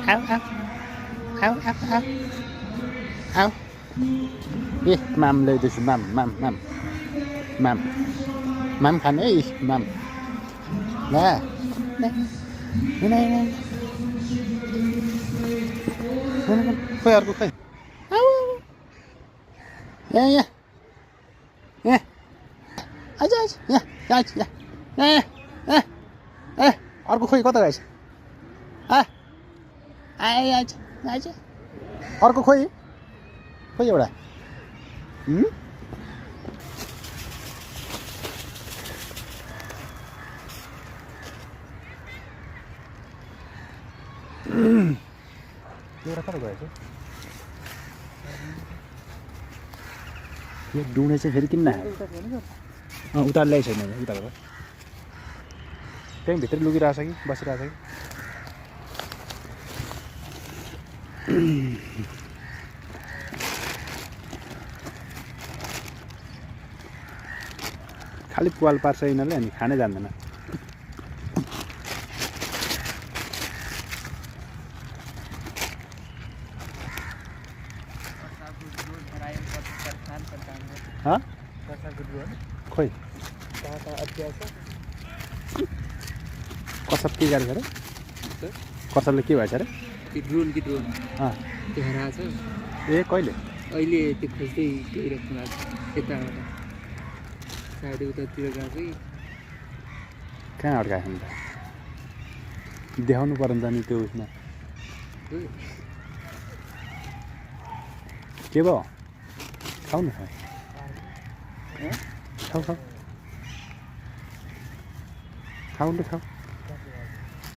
Áo áo áo áo áo áo. Ih, mam lady is mam mam mam mam mam खाने है mam ला này này này này खोइ अर्को खोइ यहाँ यहाँ यहाँ आइज आइज यहाँ आइज यहाँ ए अर्को खोइ कता गएछ आइ आइज आइज अर्को खोइ खोइ एउटा एउटा कता गएछ यो डुँडे चाहिँ फेरि किन नआयो उता ल्याइ छैन उताबाट त्यहीँ भित्र लुकिरहेछ कि बसिरहेछ कि खालि पुवाल पार्छ यिनीहरूले अनि खानै जान्दैन खोइ कसब के गरेछ अरे कसबले के भएछ अरे ड्रोन कि ड्रोन त्यो हराएको छ ए कहिले अहिले त्यो खोज्दै गइरहेको यताबाट सायद उतातिर गएको कहाँ अड्कायो नि त देखाउनु पर्यो नि त नि त्यो उसमा के भयो खाऊ न खाऊ खाऊ खाऊ न खाऊ